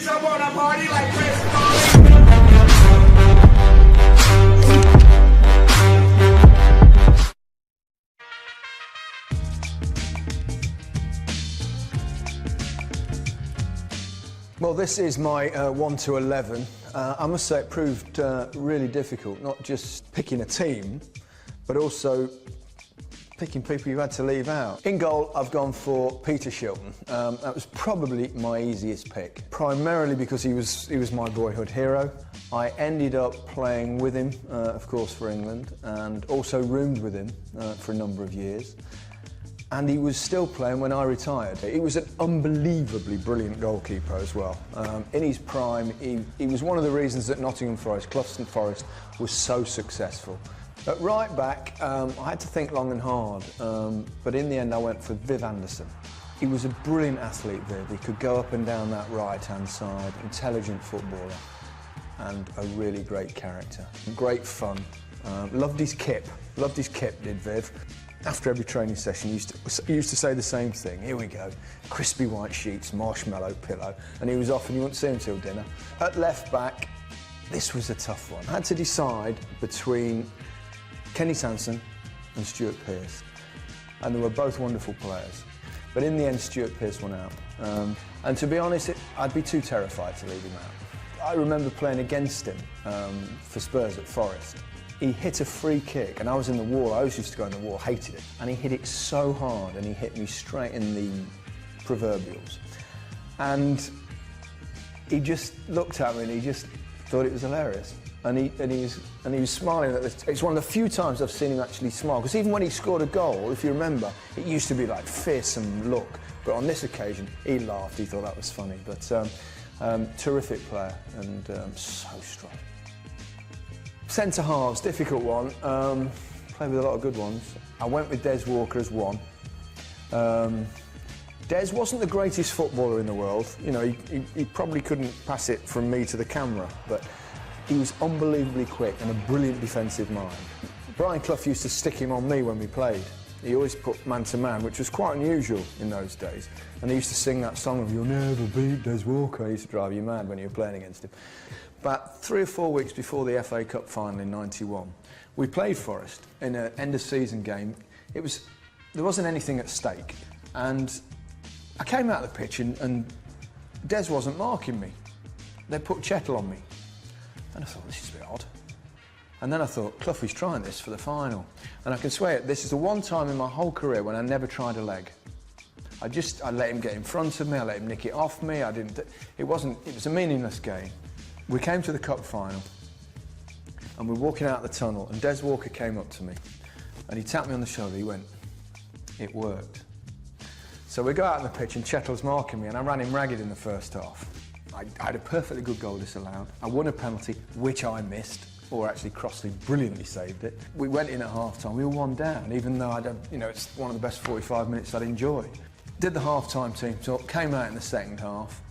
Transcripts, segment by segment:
Jump on a party like Chris. Well, this is my 1 to 11. I must say it proved really difficult, not just picking a team, but also picking people you had to leave out. In goal, I've gone for Peter Shilton. That was probably my easiest pick, primarily because he was my boyhood hero. I ended up playing with him, of course, for England, and also roomed with him for a number of years. And he was still playing when I retired. He was an unbelievably brilliant goalkeeper as well. In his prime, he was one of the reasons that Nottingham Forest, Clougheston Forest, was so successful. At right back, I had to think long and hard, but in the end I went for Viv Anderson. He was a brilliant athlete, Viv. He could go up and down that right-hand side, intelligent footballer, and a really great character. Great fun. Loved his kip, did Viv. After every training session, he used to say the same thing. Here we go, crispy white sheets, marshmallow pillow, and he was off and you wouldn't see him till dinner. At left back, this was a tough one. I had to decide between Kenny Sansom and Stuart Pearce, and they were both wonderful players. But in the end, Stuart Pearce won out. And to be honest, I'd be too terrified to leave him out. I remember playing against him for Spurs at Forest. He hit a free kick, and I was in the wall. I always used to go in the wall, hated it. And he hit it so hard, and he hit me straight in the proverbials. And he just looked at me, and he just thought it was hilarious. And he was smiling. It's one of the few times I've seen him actually smile. Because even when he scored a goal, if you remember, it used to be like fearsome look. But on this occasion, he laughed. He thought that was funny. But terrific player and so strong. Centre halves, difficult one. Played with a lot of good ones. I went with Des Walker as one. Des wasn't the greatest footballer in the world. You know, he probably couldn't pass it from me to the camera, but he was unbelievably quick and a brilliant defensive mind. Brian Clough used to stick him on me when we played. He always put man to man, which was quite unusual in those days. And he used to sing that song of "You'll never beat Des Walker." He used to drive you mad when you were playing against him. About 3 or 4 weeks before the FA Cup final in '91, we played Forest in an end-of-season game. There wasn't anything at stake, and I came out of the pitch and Des wasn't marking me. They put Chettle on me, and I thought, this is a bit odd. And then I thought, Cloughie's trying this for the final, and I can swear it, this is the one time in my whole career when I never tried a leg. I let him get in front of me, I let him nick it off me. It was a meaningless game. We came to the cup final, and we're walking out the tunnel, and Des Walker came up to me, and he tapped me on the shoulder. He went, "It worked." So we go out on the pitch, and Chettle's marking me, and I ran him ragged in the first half. I had a perfectly good goal disallowed. I won a penalty, which I missed, or actually Crossley brilliantly saved it. We went in at half-time. We were 1 down, even though it's one of the best 45 minutes I'd enjoy. Did the half-time team talk, came out in the second half.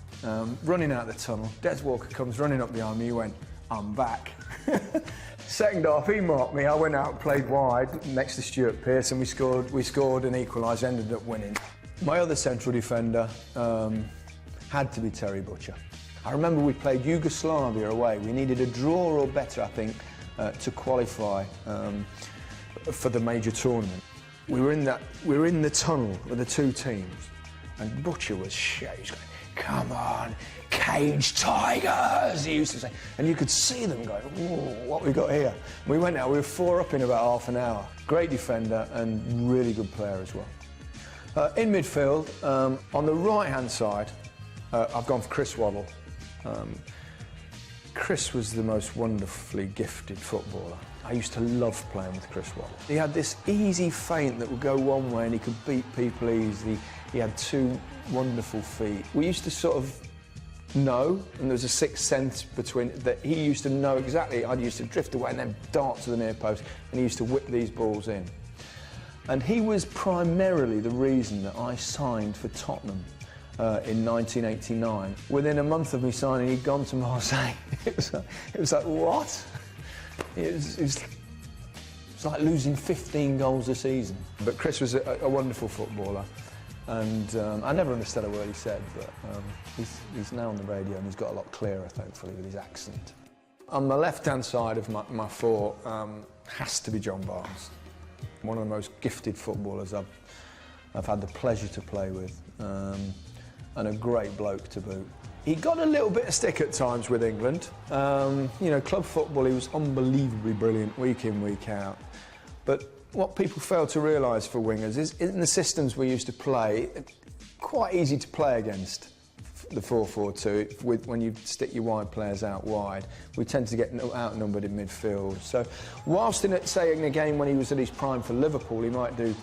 Running out the tunnel, Des Walker comes running up behind me. He went, "I'm back." Second half, he marked me. I went out, played wide next to Stuart Pearce, and we scored an equaliser, ended up winning. My other central defender had to be Terry Butcher. I remember we played Yugoslavia away. We needed a draw or better, I think, to qualify for the major tournament. We were in the tunnel with the two teams, and Butcher was going, "Come on, cage tigers," he used to say. And you could see them going, "Whoa, what we got here?" We went out, we were 4 up in about half an hour. Great defender and really good player as well. In midfield, on the right-hand side, I've gone for Chris Waddle. Chris was the most wonderfully gifted footballer. I used to love playing with Chris Waddle. He had this easy feint that would go one way and he could beat people easily. He had 2 wonderful feet. We used to sort of know, and there was a sixth sense between that. He used to know exactly. I used to drift away and then dart to the near post, and he used to whip these balls in. And he was primarily the reason that I signed for Tottenham in 1989. Within a month of me signing, he'd gone to Marseille. It was like, what? It was like losing 15 goals a season. But Chris was a wonderful footballer. And I never understood a word he said, but he's now on the radio and he's got a lot clearer, thankfully, with his accent. On the left-hand side of my four has to be John Barnes, one of the most gifted footballers I've had the pleasure to play with, and a great bloke to boot. He got a little bit of stick at times with England. You know, club football, he was unbelievably brilliant week in, week out. But what people fail to realise for wingers is in the systems we used to play, quite easy to play against the 4-4-2 when you stick your wide players out wide. We tend to get outnumbered in midfield. So whilst say in a game when he was at his prime for Liverpool, he might do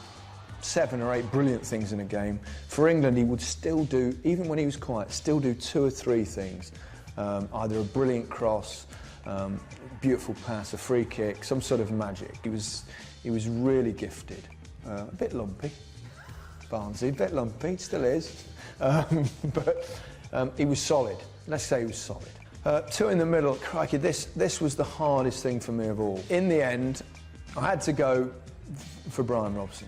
7 or 8 brilliant things in a game. For England, he would still do, even when he was quiet, still do 2 or 3 things. Either a brilliant cross, beautiful pass, a free kick, some sort of magic. He was really gifted. A bit lumpy, Barnesy, a bit lumpy, still is. But he was solid. Let's say he was solid. 2 in the middle, crikey, this was the hardest thing for me of all. In the end, I had to go for Brian Robson.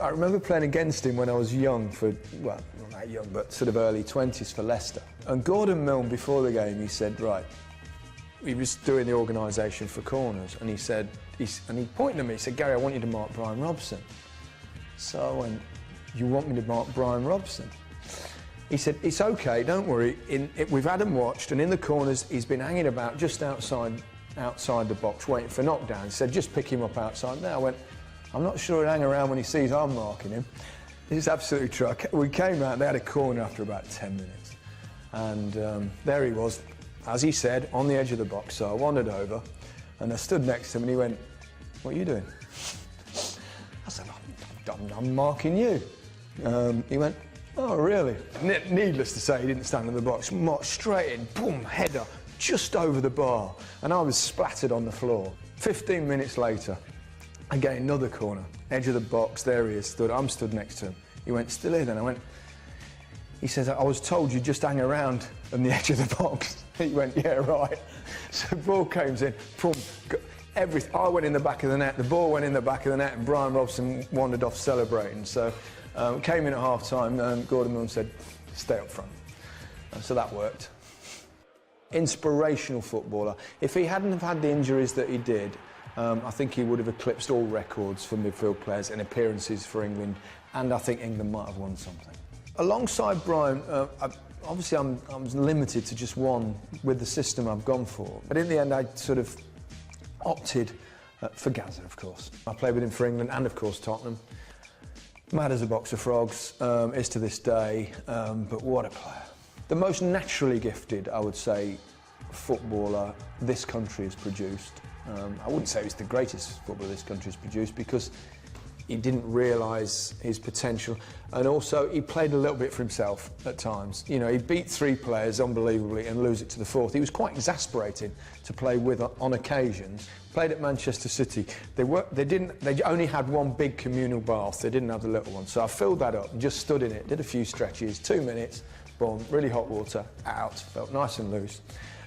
I remember playing against him when I was young, well, not that young, but sort of early 20s for Leicester. And Gordon Milne, before the game, he said, right, he was doing the organisation for corners, and he said, and he pointed at me, he said, Gary, I want you to mark Brian Robson. So I went, you want me to mark Brian Robson? He said, it's OK, don't worry, we've had him watched, and in the corners, he's been hanging about just outside the box, waiting for knockdown. He said, just pick him up outside there. I went, I'm not sure he'll hang around when he sees I'm marking him. It's absolutely true. We came out, they had a corner after about 10 minutes. And there he was, as he said, on the edge of the box. So I wandered over and I stood next to him and he went, what are you doing? I said, I'm marking you. He went, oh, really? Needless to say, he didn't stand in the box. Marched straight in, boom, header, just over the bar. And I was splattered on the floor. 15 minutes later, again, another corner, edge of the box, there he is, I'm stood next to him. He went, still here then? I went, he says, I was told you'd just hang around on the edge of the box. He went, yeah, right. So the ball comes in, boom, I went in the back of the net, the ball went in the back of the net, and Brian Robson wandered off celebrating. So came in at half-time, and Gordon Milne said, stay up front. So that worked. Inspirational footballer. If he hadn't have had the injuries that he did, I think he would have eclipsed all records for midfield players and appearances for England, and I think England might have won something. Alongside Brian, obviously I'm limited to just one with the system I've gone for, but in the end I sort of opted for Gazza, of course. I played with him for England and, of course, Tottenham. Mad as a box of frogs, is to this day, but what a player. The most naturally gifted, I would say, footballer this country has produced. I wouldn't say he's the greatest footballer this country has produced because he didn't realise his potential, and also he played a little bit for himself at times. You know, he beat 3 players unbelievably and lose it to the 4th. He was quite exasperated to play with on occasions. Played at Manchester City. They only had one big communal bath. They didn't have the little one. So I filled that up and just stood in it, did a few stretches, 2 minutes, boom, really hot water, out, felt nice and loose.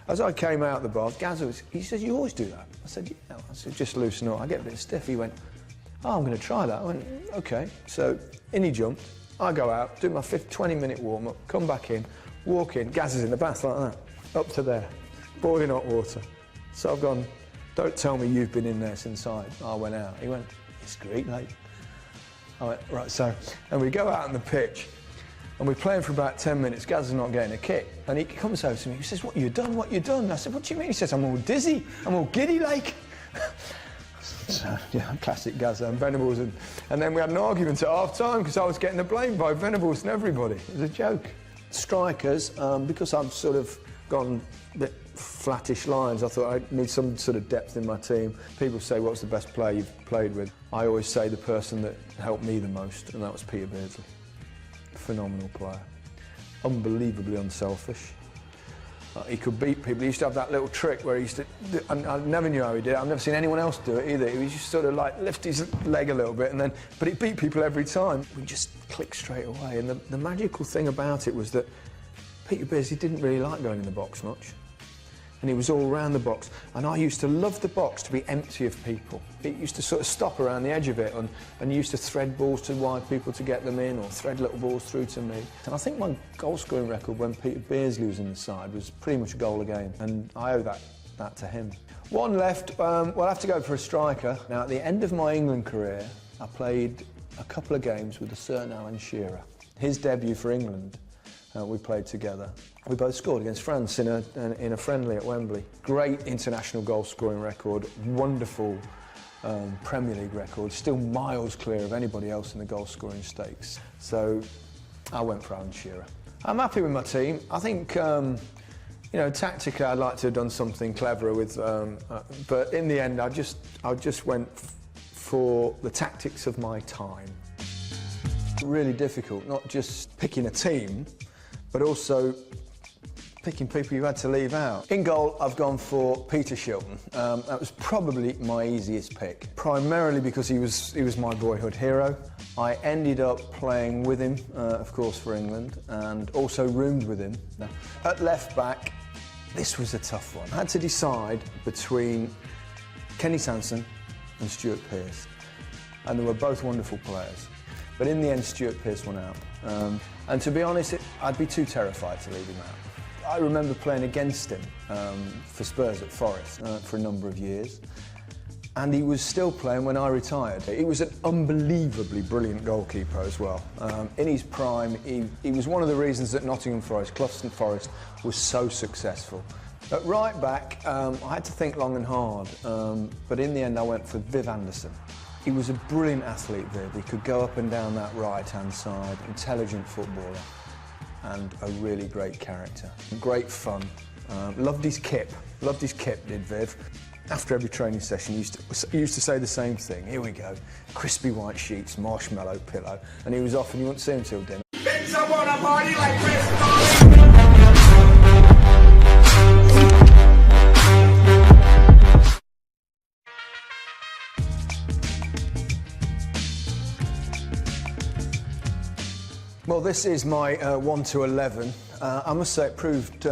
As I came out of the bath, Gazza he said, you always do that? I said, yeah. I said, just loosen up. I get a bit stiff. He went, oh, I'm going to try that. I went, OK. So in he jumped. I go out, do my 20-minute warm-up, come back in, walk in, Gazza's in the bath like that, up to there, boiling hot water. So I've gone, don't tell me you've been in there since I went out. He went, it's great, mate. I went, right, so, and we go out on the pitch, and we're playing for about 10 minutes, Gazza's not getting a kick, and he comes over to me, he says, what you done, what you done? I said, what do you mean? He says, I'm all dizzy, I'm all giddy like. So, yeah, classic Gazza and Venables, and then we had an argument at half-time because I was getting the blame by Venables and everybody. It was a joke. Strikers, because I've sort of gone a bit flattish lines, I thought I need some sort of depth in my team. People say, what's the best player you've played with? I always say the person that helped me the most, and that was Peter Beardsley. Phenomenal player. Unbelievably unselfish. He could beat people. He used to have that little trick where he used to, and I never knew how he did it. I've never seen anyone else do it either. He was just sort of like lift his leg a little bit and then, but he beat people every time. We just clicked straight away. And the magical thing about it was that Peter Beardsley didn't really like going in the box much. and he was all around the box. And I used to love the box to be empty of people. It used to sort of stop around the edge of it, and used to thread balls to wide people to get them in, or thread little balls through to me. And I think my goal scoring record when Peter Beardsley was in the side was pretty much a goal a game, and I owe that to him. One left, well, I have to go for a striker. Now, at the end of my England career, I played a couple of games with a certain Alan Shearer. His debut for England, we played together. We both scored against France in a friendly at Wembley. Great international goal scoring record, wonderful Premier League record, still miles clear of anybody else in the goal scoring stakes. So I went for Alan Shearer. I'm happy with my team. I think you know, tactically I'd like to have done something cleverer with, but in the end I just went for the tactics of my time. Really difficult, not just picking a team, but also picking people you had to leave out. In goal, I've gone for Peter Shilton. That was probably my easiest pick, primarily because he was my boyhood hero. I ended up playing with him, of course, for England, and also roomed with him. At left back, this was a tough one. I had to decide between Kenny Sansom and Stuart Pearce, and they were both wonderful players. But in the end, Stuart Pearce won out. And to be honest, I'd be too terrified to leave him out. I remember playing against him for Spurs at Forest for a number of years, and he was still playing when I retired. He was an unbelievably brilliant goalkeeper as well. In his prime, he was one of the reasons that Nottingham Forest, Clougheston Forest, was so successful. At right back, I had to think long and hard, but in the end I went for Viv Anderson. He was a brilliant athlete, Viv. He could go up and down that right-hand side, intelligent footballer, and a really great character. Great fun. Loved his kip, did Viv. After every training session, he used to say the same thing. Here we go, crispy white sheets, marshmallow pillow, and he was off and you wouldn't see him till dinner. Bitch, I wanna party like Chris. Well, this is my 1 to 11. I must say it proved